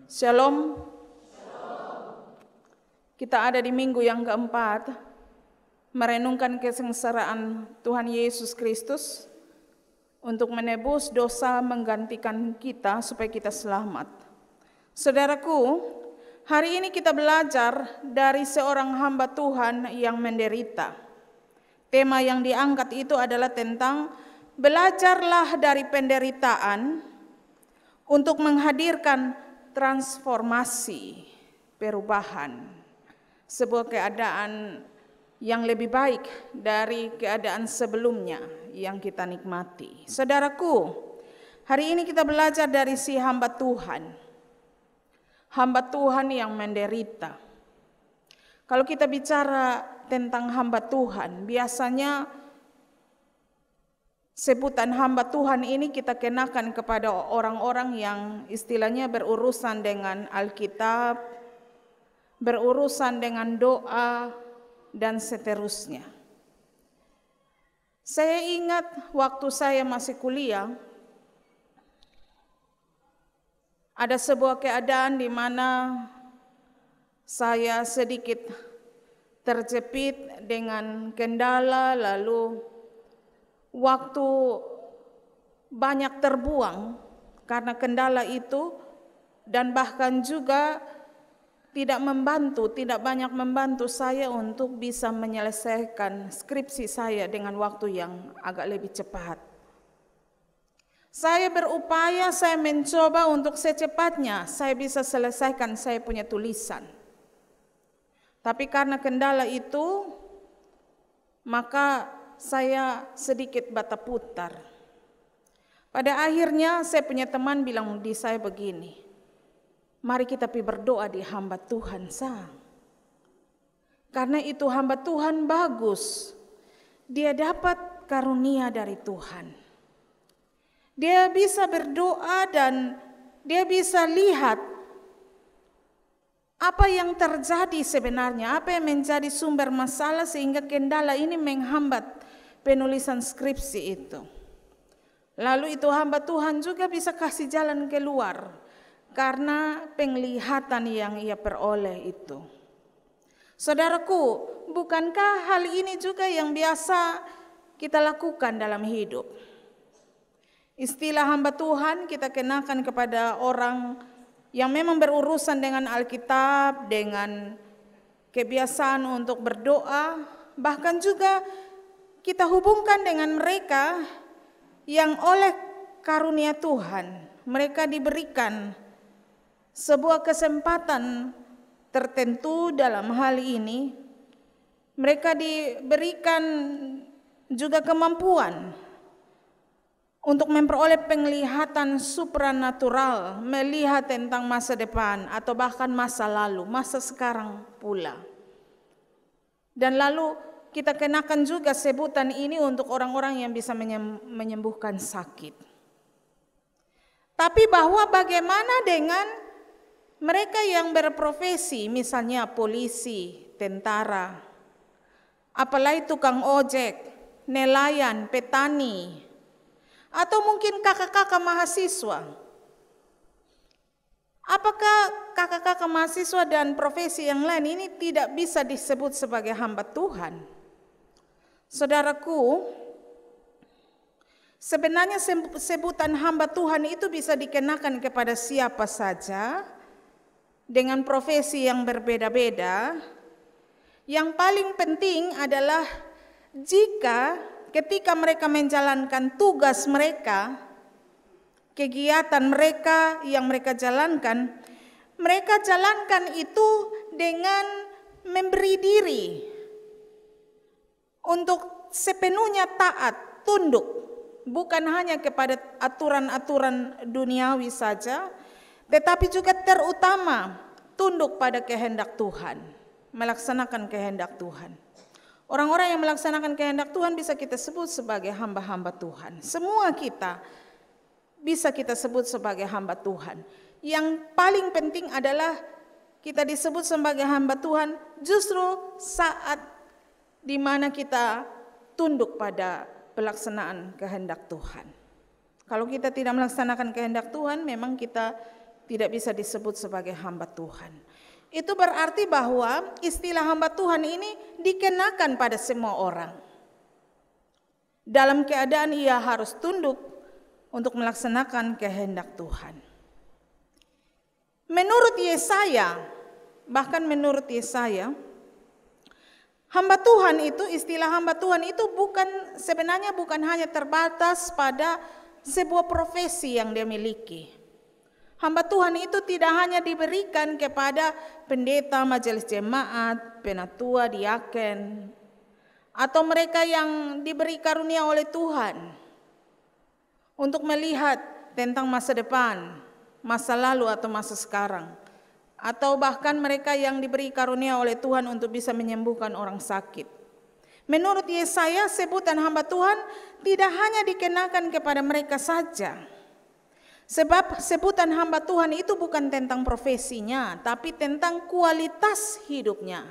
Shalom. Kita ada di minggu yang keempat, merenungkan kesengsaraan Tuhan Yesus Kristus untuk menebus dosa, menggantikan kita supaya kita selamat. Saudaraku, hari ini kita belajar dari seorang hamba Tuhan yang menderita. Tema yang diangkat itu adalah tentang belajarlah dari penderitaan untuk menghadirkan transformasi, perubahan, sebuah keadaan yang lebih baik dari keadaan sebelumnya yang kita nikmati. Saudaraku, hari ini kita belajar dari si hamba Tuhan yang menderita. Kalau kita bicara tentang hamba Tuhan, biasanya sebutan hamba Tuhan ini kita kenakan kepada orang-orang yang istilahnya berurusan dengan Alkitab, berurusan dengan doa, dan seterusnya. Saya ingat waktu saya masih kuliah, ada sebuah keadaan di mana saya sedikit terjepit dengan kendala, lalu waktu banyak terbuang karena kendala itu, dan bahkan juga tidak banyak membantu saya untuk bisa menyelesaikan skripsi saya dengan waktu yang agak lebih cepat. Saya berupaya, saya mencoba untuk secepatnya saya bisa selesaikan saya punya tulisan. Tapi karena kendala itu, maka saya sedikit bata putar. Pada akhirnya saya punya teman bilang di saya begini, mari kita berdoa di hamba Tuhan sang. Karena itu hamba Tuhan bagus, dia dapat karunia dari Tuhan. Dia bisa berdoa dan dia bisa lihat apa yang terjadi sebenarnya, apa yang menjadi sumber masalah sehingga kendala ini menghambat penulisan skripsi itu. Lalu itu hamba Tuhan juga bisa kasih jalan keluar karena penglihatan yang ia peroleh itu. Saudaraku, bukankah hal ini juga yang biasa kita lakukan dalam hidup? Istilah hamba Tuhan kita kenakan kepada orang yang memang berurusan dengan Alkitab, dengan kebiasaan untuk berdoa, bahkan juga kita hubungkan dengan mereka yang oleh karunia Tuhan, mereka diberikan sebuah kesempatan tertentu dalam hal ini. Mereka diberikan juga kemampuan untuk memperoleh penglihatan supranatural, melihat tentang masa depan atau bahkan masa lalu, masa sekarang pula. Dan lalu kita kenakan juga sebutan ini untuk orang-orang yang bisa menyembuhkan sakit. Tapi bahwa bagaimana dengan mereka yang berprofesi, misalnya polisi, tentara, apalagi tukang ojek, nelayan, petani, atau mungkin kakak-kakak mahasiswa. Apakah kakak-kakak mahasiswa dan profesi yang lain ini tidak bisa disebut sebagai hamba Tuhan? Saudaraku, sebenarnya sebutan hamba Tuhan itu bisa dikenakan kepada siapa saja dengan profesi yang berbeda-beda. Yang paling penting adalah jika ketika mereka menjalankan tugas mereka, kegiatan mereka yang mereka jalankan itu dengan memberi diri untuk sepenuhnya taat, tunduk, bukan hanya kepada aturan-aturan duniawi saja, tetapi juga terutama tunduk pada kehendak Tuhan, melaksanakan kehendak Tuhan. Orang-orang yang melaksanakan kehendak Tuhan bisa kita sebut sebagai hamba-hamba Tuhan. Semua kita bisa kita sebut sebagai hamba Tuhan. Yang paling penting adalah kita disebut sebagai hamba Tuhan justru saat di mana kita tunduk pada pelaksanaan kehendak Tuhan. Kalau kita tidak melaksanakan kehendak Tuhan, memang kita tidak bisa disebut sebagai hamba Tuhan. Itu berarti bahwa istilah hamba Tuhan ini dikenakan pada semua orang. Dalam keadaan ia harus tunduk untuk melaksanakan kehendak Tuhan. Menurut Yesaya, bahkan menurut Yesaya, hamba Tuhan itu, istilah hamba Tuhan itu sebenarnya bukan hanya terbatas pada sebuah profesi yang dia miliki. Hamba Tuhan itu tidak hanya diberikan kepada pendeta, majelis jemaat, penatua, diaken, atau mereka yang diberi karunia oleh Tuhan untuk melihat tentang masa depan, masa lalu atau masa sekarang, atau bahkan mereka yang diberi karunia oleh Tuhan untuk bisa menyembuhkan orang sakit. Menurut Yesaya, sebutan hamba Tuhan tidak hanya dikenakan kepada mereka saja. Sebab sebutan hamba Tuhan itu bukan tentang profesinya, tapi tentang kualitas hidupnya,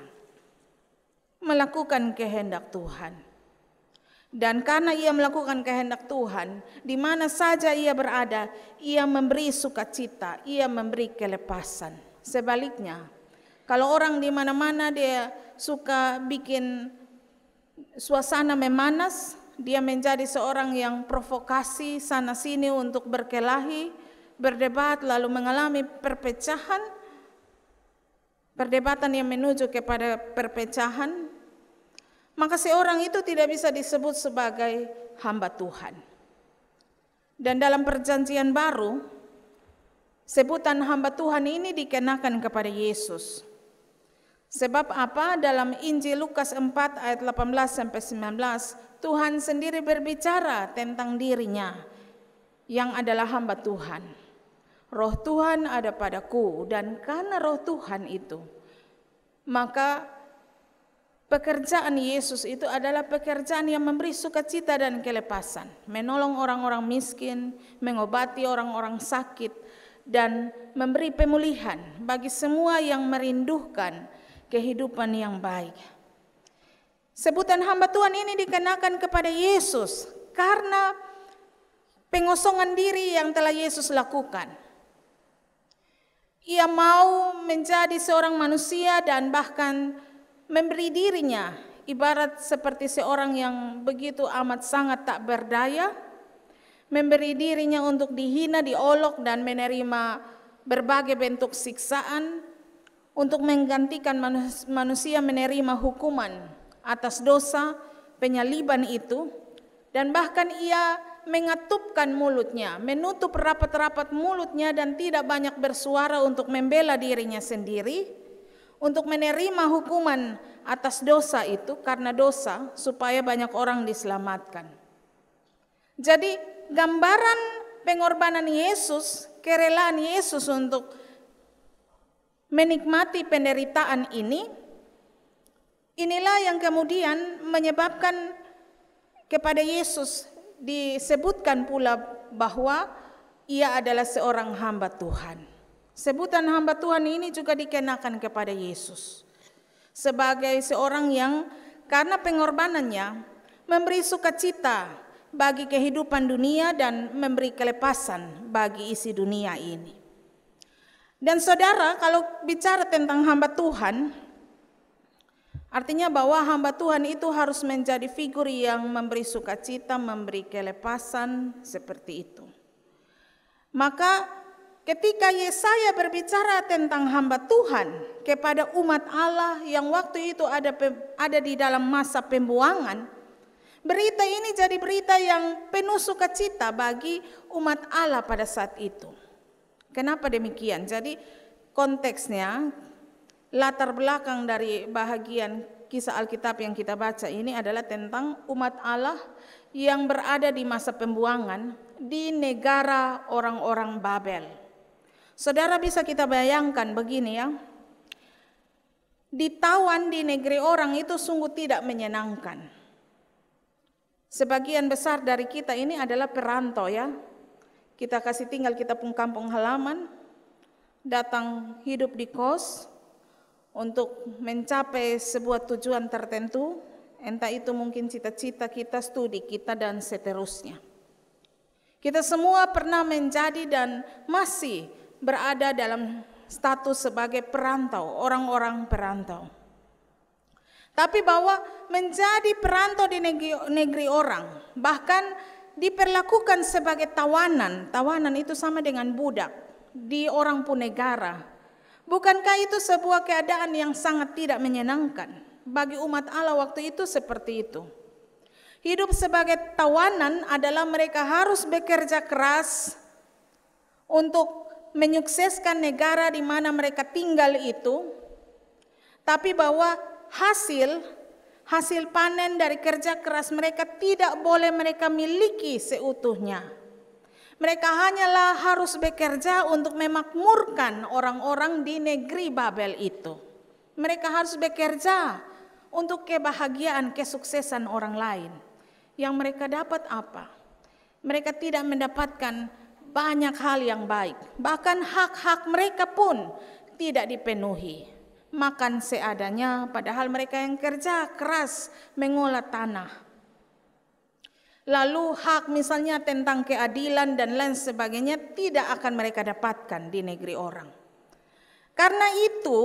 melakukan kehendak Tuhan. Dan karena ia melakukan kehendak Tuhan, di mana saja ia berada, ia memberi sukacita, ia memberi kelepasan. Sebaliknya, kalau orang di mana-mana dia suka bikin suasana memanas, dia menjadi seorang yang provokasi sana sini untuk berkelahi, berdebat, lalu mengalami perpecahan, perdebatan yang menuju kepada perpecahan, maka seorang itu tidak bisa disebut sebagai hamba Tuhan. Dan dalam perjanjian baru, sebutan hamba Tuhan ini dikenakan kepada Yesus. Sebab apa? Dalam Injil Lukas 4 ayat 18-19, Tuhan sendiri berbicara tentang dirinya yang adalah hamba Tuhan. Roh Tuhan ada padaku, dan karena roh Tuhan itu, maka pekerjaan Yesus itu adalah pekerjaan yang memberi sukacita dan kelepasan, menolong orang-orang miskin, mengobati orang-orang sakit, dan memberi pemulihan bagi semua yang merindukan kehidupan yang baik. Sebutan hamba Tuhan ini dikenakan kepada Yesus karena pengosongan diri yang telah Yesus lakukan. Ia mau menjadi seorang manusia dan bahkan memberi dirinya ibarat seperti seorang yang begitu amat sangat tak berdaya, memberi dirinya untuk dihina, diolok, dan menerima berbagai bentuk siksaan untuk menggantikan manusia menerima hukuman atas dosa penyaliban itu. Dan bahkan ia mengatupkan mulutnya, menutup rapat-rapat mulutnya dan tidak banyak bersuara untuk membela dirinya sendiri, untuk menerima hukuman atas dosa itu karena dosa, supaya banyak orang diselamatkan. Jadi gambaran pengorbanan Yesus, kerelaan Yesus untuk menikmati penderitaan ini, inilah yang kemudian menyebabkan kepada Yesus disebutkan pula bahwa ia adalah seorang hamba Tuhan. Sebutan hamba Tuhan ini juga dikenakan kepada Yesus sebagai seorang yang karena pengorbanannya memberi sukacita bagi kehidupan dunia dan memberi kelepasan bagi isi dunia ini. Dan saudara, kalau bicara tentang hamba Tuhan, artinya bahwa hamba Tuhan itu harus menjadi figur yang memberi sukacita, memberi kelepasan, seperti itu. Maka ketika Yesaya berbicara tentang hamba Tuhan kepada umat Allah yang waktu itu ada di dalam masa pembuangan, berita ini jadi berita yang penuh sukacita bagi umat Allah pada saat itu. Kenapa demikian? Jadi konteksnya, latar belakang dari bahagian kisah Alkitab yang kita baca ini adalah tentang umat Allah yang berada di masa pembuangan di negara orang-orang Babel. Saudara, bisa kita bayangkan begini ya, ditawan di negeri orang itu sungguh tidak menyenangkan. Sebagian besar dari kita ini adalah perantau ya. Kita kasih tinggal kita pun kampung halaman, datang hidup di kos untuk mencapai sebuah tujuan tertentu, entah itu mungkin cita-cita kita, studi kita, dan seterusnya. Kita semua pernah menjadi dan masih berada dalam status sebagai perantau, orang-orang perantau. Tapi bahwa menjadi perantau di negeri orang, bahkan diperlakukan sebagai tawanan. Tawanan itu sama dengan budak di orang pun negara. Bukankah itu sebuah keadaan yang sangat tidak menyenangkan bagi umat Allah waktu itu seperti itu? Hidup sebagai tawanan adalah mereka harus bekerja keras untuk menyukseskan negara di mana mereka tinggal itu, tapi bahwa hasil panen dari kerja keras mereka tidak boleh mereka miliki seutuhnya. Mereka hanyalah harus bekerja untuk memakmurkan orang-orang di negeri Babel itu. Mereka harus bekerja untuk kebahagiaan, kesuksesan orang lain. Yang mereka dapat apa? Mereka tidak mendapatkan banyak hal yang baik. Bahkan hak-hak mereka pun tidak dipenuhi. Makan seadanya, padahal mereka yang kerja keras mengolah tanah. Lalu hak misalnya tentang keadilan dan lain sebagainya tidak akan mereka dapatkan di negeri orang. Karena itu,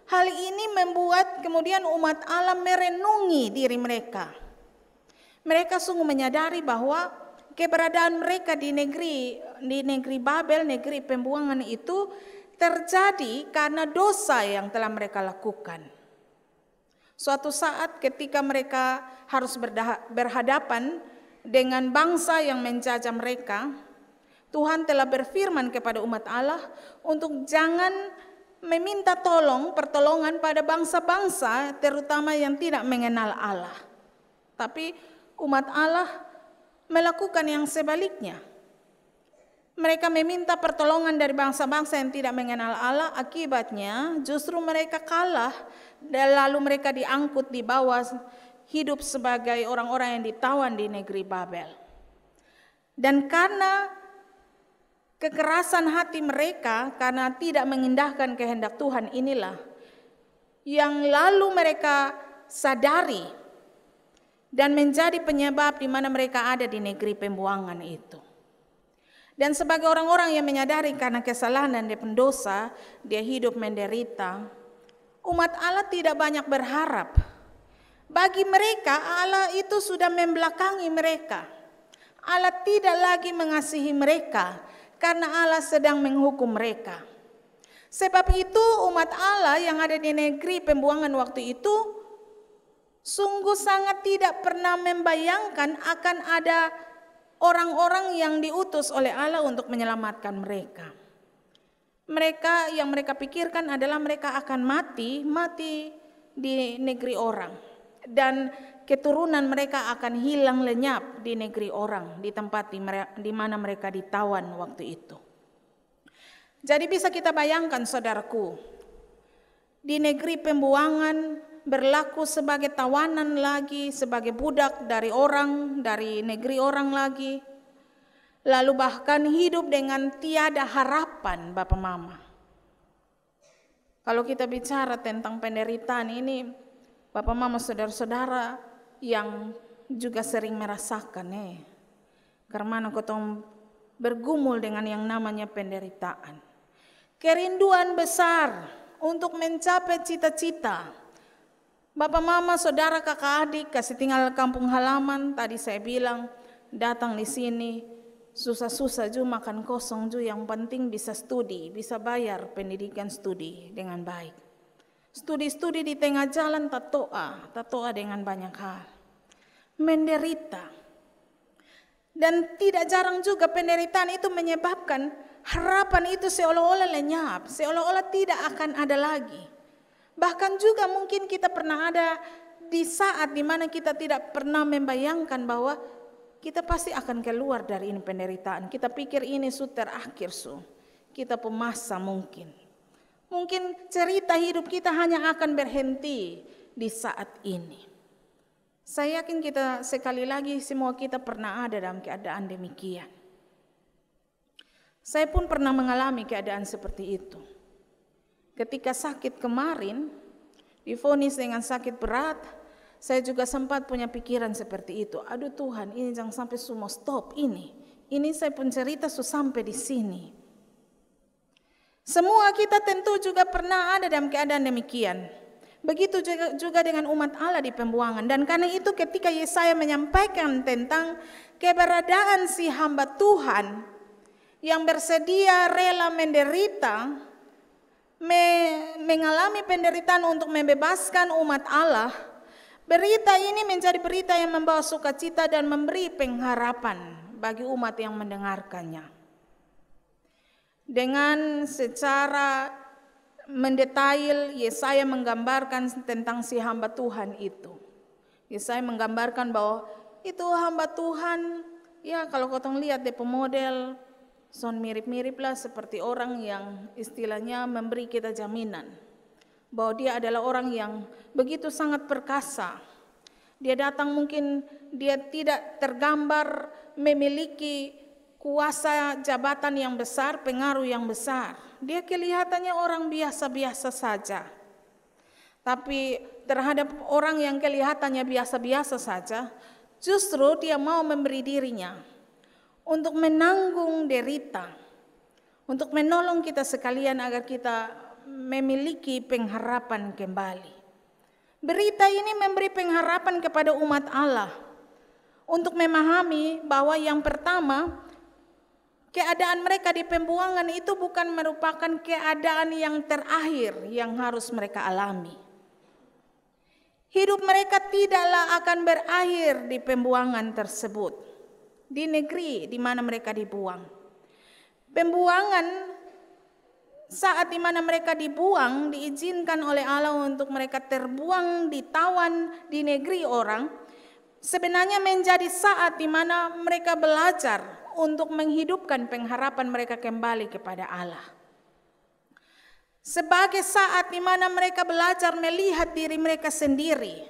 hal ini membuat kemudian umat Allah merenungi diri mereka. Mereka sungguh menyadari bahwa keberadaan mereka di negeri Babel, negeri pembuangan itu terjadi karena dosa yang telah mereka lakukan. Suatu saat ketika mereka harus berhadapan dengan bangsa yang menjajah mereka, Tuhan telah berfirman kepada umat Allah untuk jangan meminta pertolongan pada bangsa-bangsa terutama yang tidak mengenal Allah. Tapi umat Allah melakukan yang sebaliknya. Mereka meminta pertolongan dari bangsa-bangsa yang tidak mengenal Allah, akibatnya justru mereka kalah dan lalu mereka diangkut di bawah hidup sebagai orang-orang yang ditawan di negeri Babel. Dan karena kekerasan hati mereka, karena tidak mengindahkan kehendak Tuhan inilah yang lalu mereka sadari dan menjadi penyebab di mana mereka ada di negeri pembuangan itu. Dan sebagai orang-orang yang menyadari karena kesalahan dan dia pendosa, dia hidup menderita, umat Allah tidak banyak berharap. Bagi mereka Allah itu sudah membelakangi mereka. Allah tidak lagi mengasihi mereka karena Allah sedang menghukum mereka. Sebab itu umat Allah yang ada di negeri pembuangan waktu itu sungguh sangat tidak pernah membayangkan akan ada orang-orang yang diutus oleh Allah untuk menyelamatkan mereka. Mereka yang mereka pikirkan adalah mereka akan mati di negeri orang. Dan keturunan mereka akan hilang lenyap di negeri orang, di tempat di mana mereka ditawan waktu itu. Jadi bisa kita bayangkan saudaraku, di negeri pembuangan berlaku sebagai tawanan lagi, sebagai budak dari negeri orang lagi. Lalu bahkan hidup dengan tiada harapan Bapak Mama. Kalau kita bicara tentang penderitaan ini, Bapak Mama saudara-saudara yang juga sering merasakan karena kotong bergumul dengan yang namanya penderitaan. Kerinduan besar untuk mencapai cita-cita. Bapak mama, saudara, kakak adik, kasih tinggal kampung halaman, tadi saya bilang datang di sini susah-susah juga makan kosong juga, yang penting bisa studi, bisa bayar pendidikan studi dengan baik. Studi-studi di tengah jalan tatoa dengan banyak hal. Menderita. Dan tidak jarang juga penderitaan itu menyebabkan harapan itu seolah-olah lenyap, seolah-olah tidak akan ada lagi. Bahkan juga mungkin kita pernah ada di saat dimana kita tidak pernah membayangkan bahwa kita pasti akan keluar dari ini penderitaan. Kita pikir ini terakhir kita pemasa mungkin. Mungkin cerita hidup kita hanya akan berhenti di saat ini. Saya yakin kita sekali lagi semua kita pernah ada dalam keadaan demikian. Saya pun pernah mengalami keadaan seperti itu. Ketika sakit kemarin, divonis dengan sakit berat, saya juga sempat punya pikiran seperti itu. Aduh Tuhan, ini jangan sampai semua stop ini. Ini saya pun cerita sampai di sini. Semua kita tentu juga pernah ada dalam keadaan demikian. Begitu juga dengan umat Allah di pembuangan. Dan karena itu ketika Yesaya menyampaikan tentang keberadaan si hamba Tuhan yang bersedia rela menderita, mengalami penderitaan untuk membebaskan umat Allah, berita ini menjadi berita yang membawa sukacita dan memberi pengharapan bagi umat yang mendengarkannya. Dengan secara mendetail Yesaya menggambarkan tentang si hamba Tuhan itu. Yesaya menggambarkan bahwa itu hamba Tuhan, ya kalau kotong lihat dia pemodel, son mirip-mirip lah seperti orang yang istilahnya memberi kita jaminan bahwa dia adalah orang yang begitu sangat perkasa. Dia datang mungkin dia tidak tergambar memiliki kuasa jabatan yang besar, pengaruh yang besar. Dia kelihatannya orang biasa-biasa saja. Tapi terhadap orang yang kelihatannya biasa-biasa saja, justru dia mau memberi dirinya untuk menanggung derita, untuk menolong kita sekalian agar kita memiliki pengharapan kembali. Berita ini memberi pengharapan kepada umat Allah untuk memahami bahwa yang pertama, keadaan mereka di pembuangan itu bukan merupakan keadaan yang terakhir yang harus mereka alami. Hidup mereka tidaklah akan berakhir di pembuangan tersebut, di negeri di mana mereka dibuang. Pembuangan saat di mana mereka dibuang diizinkan oleh Allah untuk mereka terbuang, ditawan di negeri orang, sebenarnya menjadi saat di mana mereka belajar untuk menghidupkan pengharapan mereka kembali kepada Allah. Sebagai saat di mana mereka belajar melihat diri mereka sendiri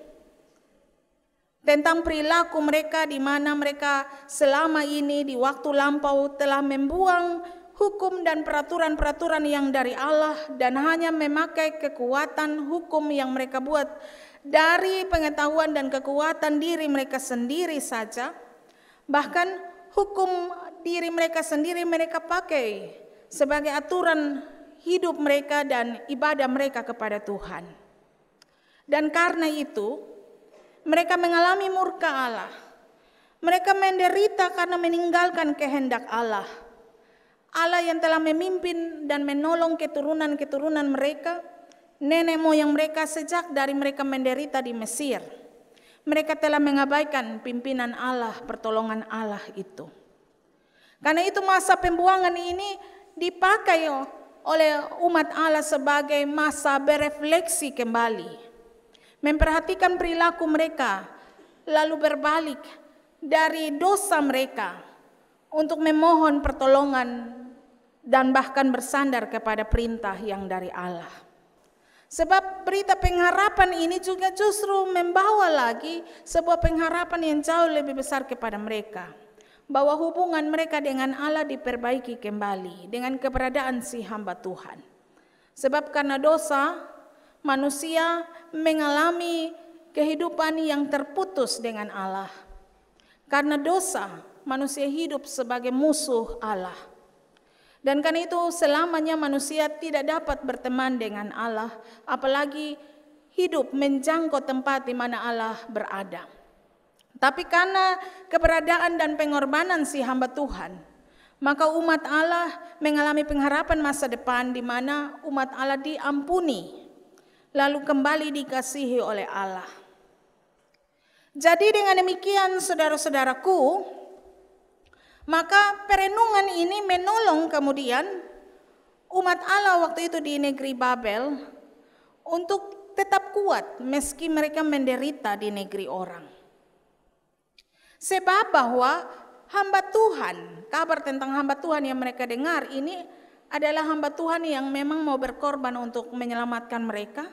tentang perilaku mereka di mana mereka selama ini di waktu lampau telah membuang hukum dan peraturan-peraturan yang dari Allah dan hanya memakai kekuatan hukum yang mereka buat dari pengetahuan dan kekuatan diri mereka sendiri saja. Bahkan hukum diri mereka sendiri mereka pakai sebagai aturan hidup mereka dan ibadah mereka kepada Tuhan. Dan karena itu mereka mengalami murka Allah. Mereka menderita karena meninggalkan kehendak Allah. Allah yang telah memimpin dan menolong keturunan-keturunan mereka, nenek moyang mereka sejak dari mereka menderita di Mesir. Mereka telah mengabaikan pimpinan Allah, pertolongan Allah itu. Karena itu masa pembuangan ini dipakai oleh umat Allah sebagai masa berefleksi kembali. Memperhatikan perilaku mereka, lalu berbalik dari dosa mereka untuk memohon pertolongan dan bahkan bersandar kepada perintah yang dari Allah. Sebab berita pengharapan ini juga justru membawa lagi sebuah pengharapan yang jauh lebih besar kepada mereka. Bahwa hubungan mereka dengan Allah diperbaiki kembali dengan keberadaan si hamba Tuhan. Sebab karena dosa, manusia mengalami kehidupan yang terputus dengan Allah. Karena dosa, manusia hidup sebagai musuh Allah. Dan karena itu selamanya manusia tidak dapat berteman dengan Allah, apalagi hidup menjangkau tempat di mana Allah berada. Tapi karena keberadaan dan pengorbanan si hamba Tuhan, maka umat Allah mengalami pengharapan masa depan di mana umat Allah diampuni, lalu kembali dikasihi oleh Allah. Jadi dengan demikian saudara-saudaraku, maka perenungan ini menolong kemudian umat Allah waktu itu di negeri Babel untuk tetap kuat meski mereka menderita di negeri orang. Sebab bahwa hamba Tuhan, kabar tentang hamba Tuhan yang mereka dengar ini adalah hamba Tuhan yang memang mau berkorban untuk menyelamatkan mereka.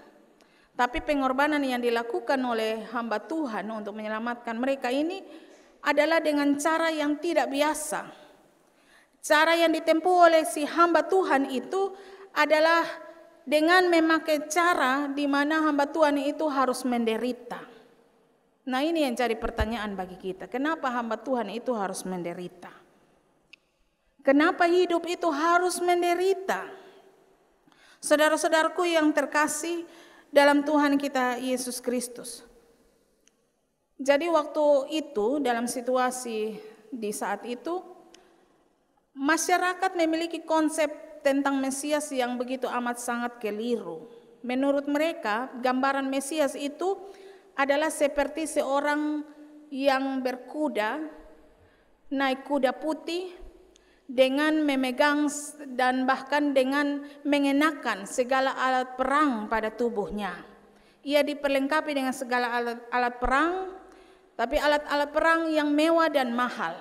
Tapi pengorbanan yang dilakukan oleh hamba Tuhan untuk menyelamatkan mereka ini adalah dengan cara yang tidak biasa. Cara yang ditempuh oleh si hamba Tuhan itu adalah dengan memakai cara di mana hamba Tuhan itu harus menderita. Nah, ini yang jadi pertanyaan bagi kita. Kenapa hamba Tuhan itu harus menderita? Kenapa hidup itu harus menderita? Saudara-saudaraku yang terkasih dalam Tuhan kita Yesus Kristus. Jadi waktu itu, dalam situasi di saat itu, masyarakat memiliki konsep tentang Mesias yang begitu amat sangat keliru. Menurut mereka, gambaran Mesias itu adalah seperti seorang yang berkuda, naik kuda putih, dengan memegang dan bahkan dengan mengenakan segala alat perang pada tubuhnya. Ia diperlengkapi dengan segala alat perang, tapi alat-alat perang yang mewah dan mahal.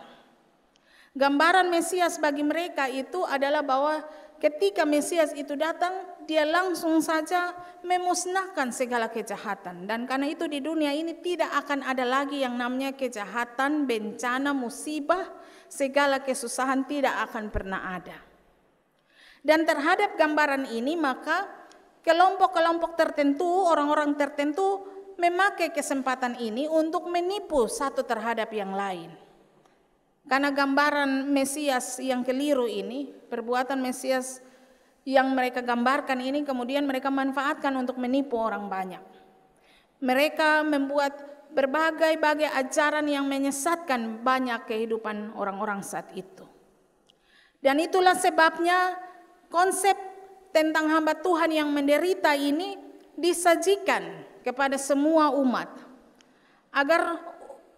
Gambaran Mesias bagi mereka itu adalah bahwa ketika Mesias itu datang, dia langsung saja memusnahkan segala kejahatan. Dan karena itu di dunia ini tidak akan ada lagi yang namanya kejahatan, bencana, musibah, segala kesusahan tidak akan pernah ada. Dan terhadap gambaran ini maka kelompok-kelompok tertentu, orang-orang tertentu memakai kesempatan ini untuk menipu satu terhadap yang lain. Karena gambaran Mesias yang keliru ini, perbuatan Mesias yang mereka gambarkan ini kemudian mereka manfaatkan untuk menipu orang banyak. Mereka membuat berbagai-bagai ajaran yang menyesatkan banyak kehidupan orang-orang saat itu. Dan itulah sebabnya konsep tentang hamba Tuhan yang menderita ini disajikan kepada semua umat, agar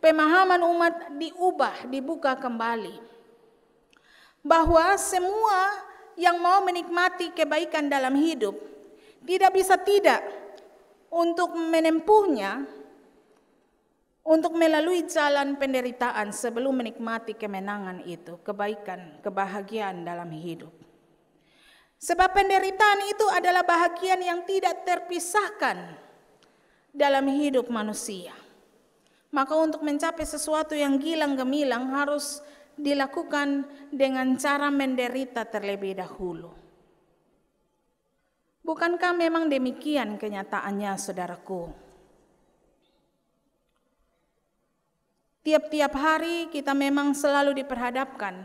pemahaman umat diubah, dibuka kembali, bahwa semua yang mau menikmati kebaikan dalam hidup tidak bisa tidak untuk menempuhnya, untuk melalui jalan penderitaan sebelum menikmati kemenangan itu, kebaikan, kebahagiaan dalam hidup. Sebab penderitaan itu adalah bahagian yang tidak terpisahkan dalam hidup manusia. Maka untuk mencapai sesuatu yang gilang gemilang harus dilakukan dengan cara menderita terlebih dahulu. Bukankah memang demikian kenyataannya, saudaraku? Tiap-tiap hari kita memang selalu diperhadapkan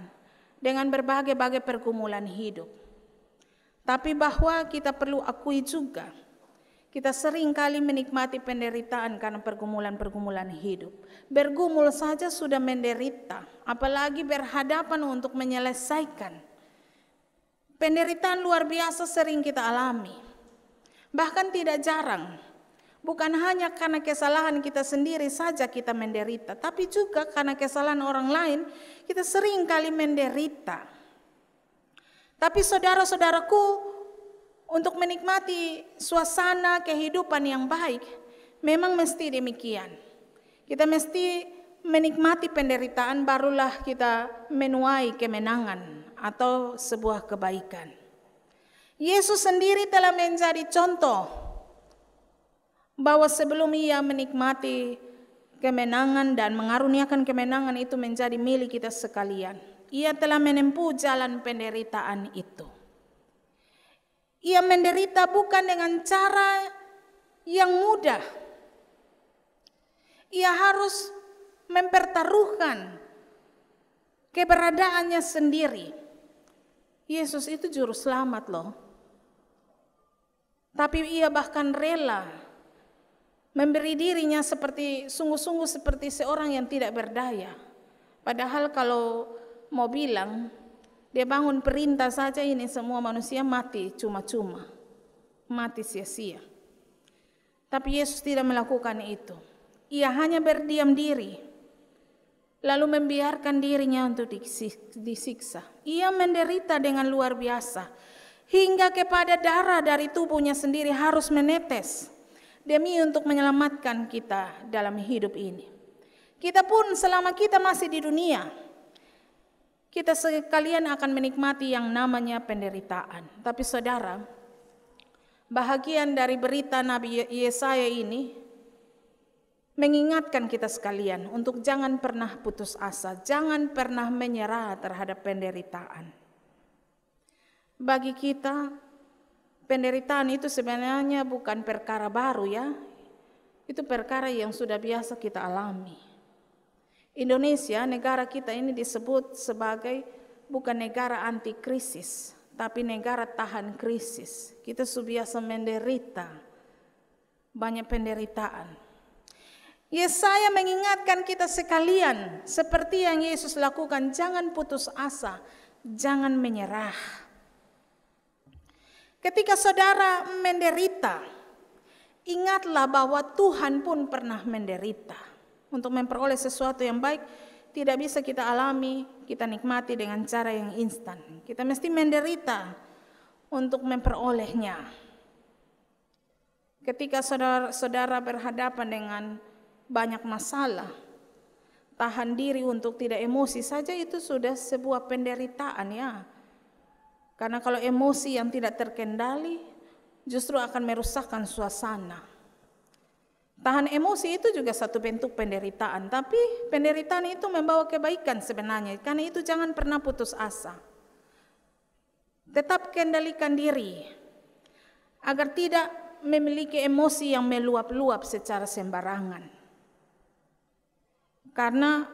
dengan berbagai-bagai pergumulan hidup. Tapi bahwa kita perlu akui juga, kita sering kali menikmati penderitaan karena pergumulan-pergumulan hidup. Bergumul saja sudah menderita, apalagi berhadapan untuk menyelesaikan. Penderitaan luar biasa sering kita alami. Bahkan tidak jarang, bukan hanya karena kesalahan kita sendiri saja kita menderita, tapi juga karena kesalahan orang lain kita sering kali menderita. Tapi saudara-saudaraku, untuk menikmati suasana kehidupan yang baik, memang mesti demikian. Kita mesti menikmati penderitaan, barulah kita menuai kemenangan atau sebuah kebaikan. Yesus sendiri telah menjadi contoh bahwa sebelum ia menikmati kemenangan dan mengaruniakan kemenangan itu menjadi milik kita sekalian, ia telah menempuh jalan penderitaan itu. Ia menderita bukan dengan cara yang mudah. Ia harus mempertaruhkan keberadaannya sendiri. Yesus itu juru selamat loh. Tapi ia bahkan rela memberi dirinya sungguh-sungguh seperti seorang yang tidak berdaya. Padahal kalau mau bilang, dia bangun perintah saja, ini semua manusia mati cuma-cuma, mati sia-sia. Tapi Yesus tidak melakukan itu. Ia hanya berdiam diri, lalu membiarkan dirinya untuk disiksa. Ia menderita dengan luar biasa, hingga kepada darah dari tubuhnya sendiri harus menetes, demi untuk menyelamatkan kita dalam hidup ini. Kita pun selama kita masih di dunia, kita sekalian akan menikmati yang namanya penderitaan. Tapi saudara, bahagian dari berita Nabi Yesaya ini mengingatkan kita sekalian untuk jangan pernah putus asa, jangan pernah menyerah terhadap penderitaan. Bagi kita, penderitaan itu sebenarnya bukan perkara baru ya. Itu perkara yang sudah biasa kita alami. Indonesia, negara kita ini disebut sebagai bukan negara anti krisis, tapi negara tahan krisis. Kita biasa menderita, banyak penderitaan. Yesaya mengingatkan kita sekalian, seperti yang Yesus lakukan, jangan putus asa, jangan menyerah. Ketika saudara menderita, ingatlah bahwa Tuhan pun pernah menderita. Untuk memperoleh sesuatu yang baik, tidak bisa kita alami, kita nikmati dengan cara yang instan. Kita mesti menderita untuk memperolehnya. Ketika saudara berhadapan dengan banyak masalah, tahan diri untuk tidak emosi saja itu sudah sebuah penderitaan ya. Karena kalau emosi yang tidak terkendali justru akan merusakkan suasana. Tahan emosi itu juga satu bentuk penderitaan, tapi penderitaan itu membawa kebaikan sebenarnya. Karena itu jangan pernah putus asa. Tetap kendalikan diri agar tidak memiliki emosi yang meluap-luap secara sembarangan. Karena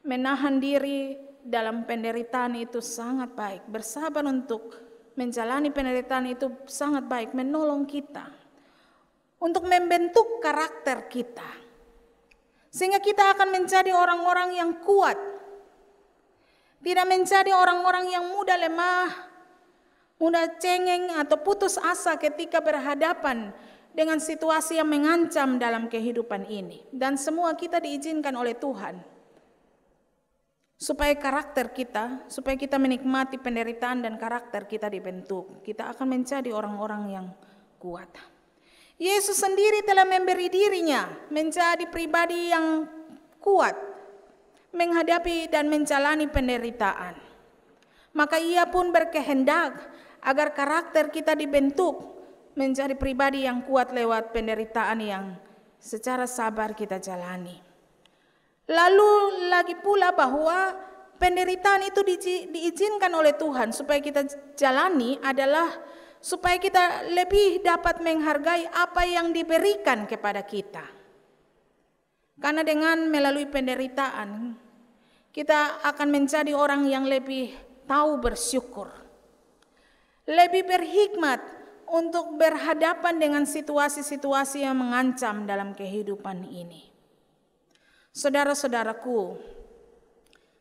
menahan diri dalam penderitaan itu sangat baik. Bersabar untuk menjalani penderitaan itu sangat baik, menolong kita untuk membentuk karakter kita, sehingga kita akan menjadi orang-orang yang kuat, tidak menjadi orang-orang yang mudah lemah, mudah cengeng atau putus asa ketika berhadapan dengan situasi yang mengancam dalam kehidupan ini. Dan semua kita diizinkan oleh Tuhan supaya karakter kita, supaya kita menikmati penderitaan dan karakter kita dibentuk. Kita akan menjadi orang-orang yang kuat. Yesus sendiri telah memberi dirinya menjadi pribadi yang kuat menghadapi dan menjalani penderitaan. Maka ia pun berkehendak agar karakter kita dibentuk menjadi pribadi yang kuat lewat penderitaan yang secara sabar kita jalani. Lalu lagi pula bahwa penderitaan itu diizinkan oleh Tuhan supaya kita jalani adalah supaya kita lebih dapat menghargai apa yang diberikan kepada kita. Karena dengan melalui penderitaan, kita akan menjadi orang yang lebih tahu bersyukur. Lebih berhikmat untuk berhadapan dengan situasi-situasi yang mengancam dalam kehidupan ini. Saudara-saudaraku,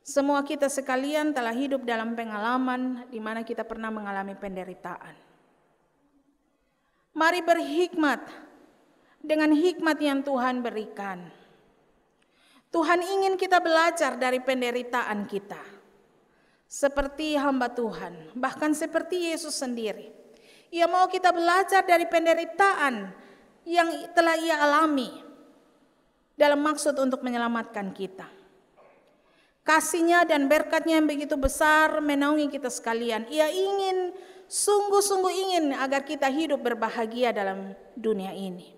semua kita sekalian telah hidup dalam pengalaman di mana kita pernah mengalami penderitaan. Mari berhikmat dengan hikmat yang Tuhan berikan. Tuhan ingin kita belajar dari penderitaan kita. Seperti hamba Tuhan, bahkan seperti Yesus sendiri. Ia mau kita belajar dari penderitaan yang telah ia alami dalam maksud untuk menyelamatkan kita. Kasih-Nya dan berkat-Nya yang begitu besar menaungi kita sekalian. Ia ingin, sungguh-sungguh ingin agar kita hidup berbahagia dalam dunia ini.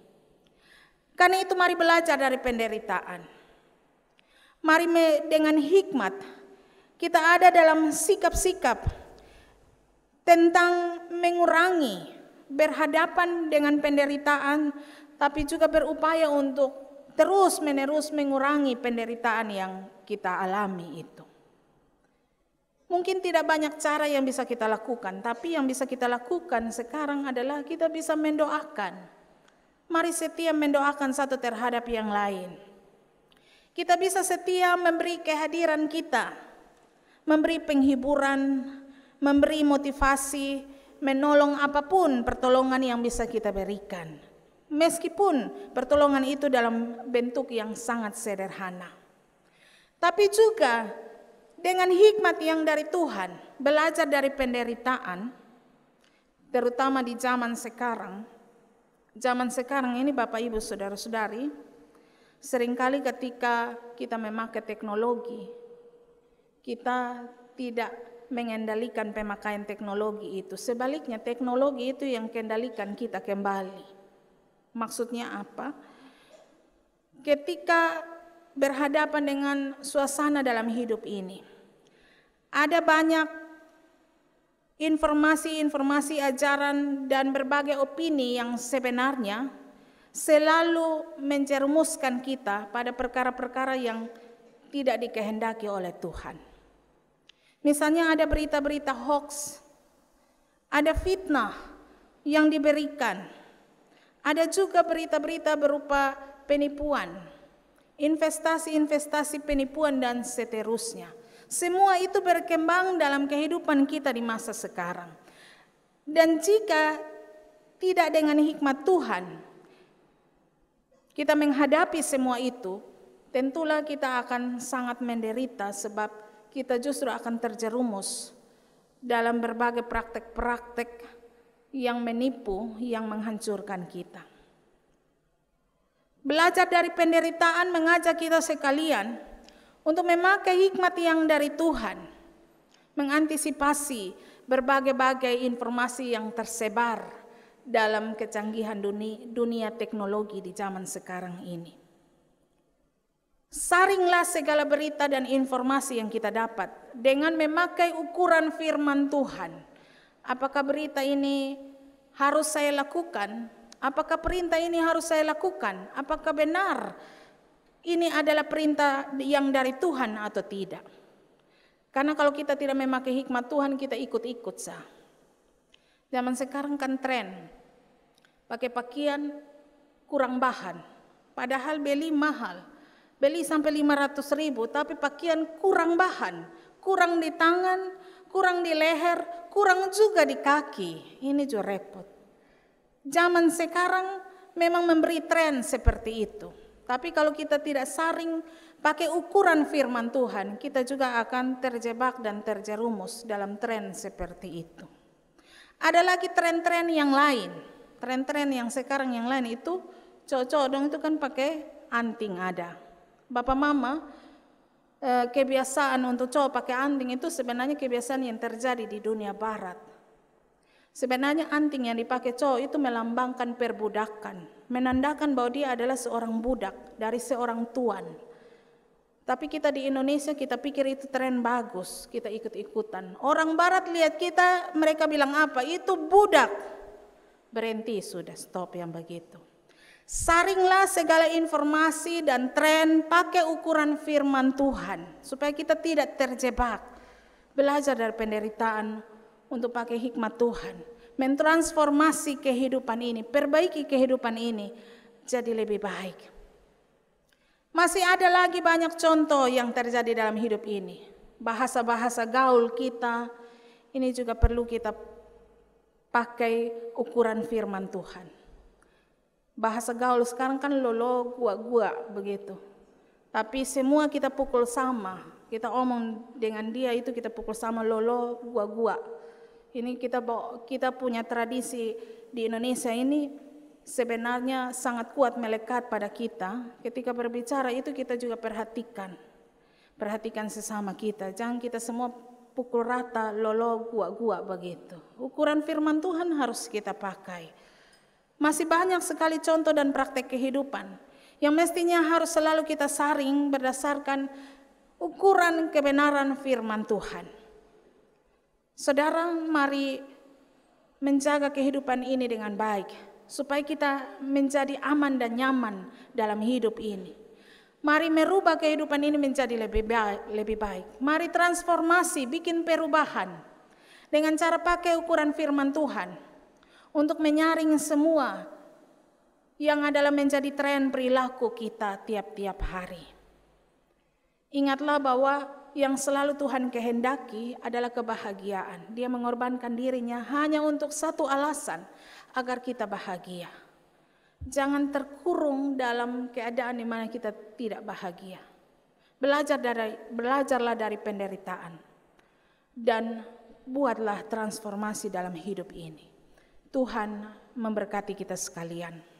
Karena itu mari belajar dari penderitaan. Mari dengan hikmat kita ada dalam sikap-sikap tentang mengurangi, berhadapan dengan penderitaan, tapi juga berupaya untuk terus-menerus mengurangi penderitaan yang kita alami itu. Mungkin tidak banyak cara yang bisa kita lakukan, tapi yang bisa kita lakukan sekarang adalah kita bisa mendoakan. Mari setia mendoakan satu terhadap yang lain. Kita bisa setia memberi kehadiran kita, memberi penghiburan, memberi motivasi, menolong apapun pertolongan yang bisa kita berikan. Meskipun pertolongan itu dalam bentuk yang sangat sederhana. Tapi juga dengan hikmat yang dari Tuhan, belajar dari penderitaan, terutama di zaman sekarang. Zaman sekarang ini Bapak Ibu Saudara-saudari, seringkali ketika kita memakai teknologi, kita tidak mengendalikan pemakaian teknologi itu. Sebaliknya teknologi itu yang kendalikan kita kembali. Maksudnya apa? Ketika berhadapan dengan suasana dalam hidup ini, ada banyak informasi-informasi ajaran dan berbagai opini yang sebenarnya selalu menjerumuskan kita pada perkara-perkara yang tidak dikehendaki oleh Tuhan. Misalnya ada berita-berita hoax ada fitnah yang diberikan, ada juga berita-berita berupa penipuan, investasi-investasi penipuan dan seterusnya. Semua itu berkembang dalam kehidupan kita di masa sekarang. Dan jika tidak dengan hikmat Tuhan kita menghadapi semua itu, tentulah kita akan sangat menderita, sebab kita justru akan terjerumus dalam berbagai praktek-praktek yang menipu, yang menghancurkan kita. Belajar dari penderitaan mengajak kita sekalian untuk memakai hikmat yang dari Tuhan, mengantisipasi berbagai-bagai informasi yang tersebar dalam kecanggihan dunia teknologi di zaman sekarang ini. Saringlah segala berita dan informasi yang kita dapat dengan memakai ukuran firman Tuhan. Apakah berita ini harus saya lakukan? Apakah perintah ini harus saya lakukan? Apakah benar ini adalah perintah yang dari Tuhan atau tidak? Karena kalau kita tidak memakai hikmat Tuhan, kita ikut-ikut sah. Zaman sekarang kan tren pakai pakaian kurang bahan, padahal beli mahal, beli sampai 500.000, tapi pakaian kurang bahan, kurang di tangan, kurang di leher, kurang juga di kaki. Ini juga repot. Zaman sekarang memang memberi tren seperti itu, tapi kalau kita tidak saring pakai ukuran firman Tuhan, kita juga akan terjebak dan terjerumus dalam tren seperti itu. Ada lagi tren-tren yang lain. Tren-tren yang sekarang yang lain itu cowok-cowok dong itu kan pakai anting ada. Bapak mama kebiasaan untuk cowok pakai anting itu sebenarnya kebiasaan yang terjadi di dunia barat. Sebenarnya anting yang dipakai cowok itu melambangkan perbudakan, menandakan bahwa dia adalah seorang budak dari seorang tuan. Tapi kita di Indonesia kita pikir itu tren bagus, kita ikut-ikutan. Orang barat lihat kita, mereka bilang apa? Itu budak. Berhenti sudah, stop yang begitu. Saringlah segala informasi dan tren, pakai ukuran firman Tuhan supaya kita tidak terjebak. Belajar dari penderitaan untuk pakai hikmat Tuhan, mentransformasi kehidupan ini, perbaiki kehidupan ini jadi lebih baik. Masih ada lagi banyak contoh yang terjadi dalam hidup ini. Bahasa-bahasa gaul kita ini juga perlu kita pakai ukuran firman Tuhan. Bahasa gaul sekarang kan lolo, gua begitu. Tapi semua kita pukul sama. Kita omong dengan dia itu kita pukul sama, lolo, gua. Ini kita punya tradisi di Indonesia ini sebenarnya sangat kuat melekat pada kita. Ketika berbicara itu kita juga perhatikan sesama kita. Jangan kita semua pukul rata, lolo, gua begitu. Ukuran firman Tuhan harus kita pakai. Masih banyak sekali contoh dan praktek kehidupan yang mestinya harus selalu kita saring berdasarkan ukuran kebenaran firman Tuhan. Saudara, mari menjaga kehidupan ini dengan baik supaya kita menjadi aman dan nyaman dalam hidup ini. Mari merubah kehidupan ini menjadi lebih baik. Mari transformasi, bikin perubahan dengan cara pakai ukuran firman Tuhan untuk menyaring semua yang adalah menjadi tren perilaku kita tiap-tiap hari. Ingatlah bahwa yang selalu Tuhan kehendaki adalah kebahagiaan. Dia mengorbankan dirinya hanya untuk satu alasan, agar kita bahagia. Jangan terkurung dalam keadaan di mana kita tidak bahagia. Belajarlah dari penderitaan dan buatlah transformasi dalam hidup ini. Tuhan memberkati kita sekalian.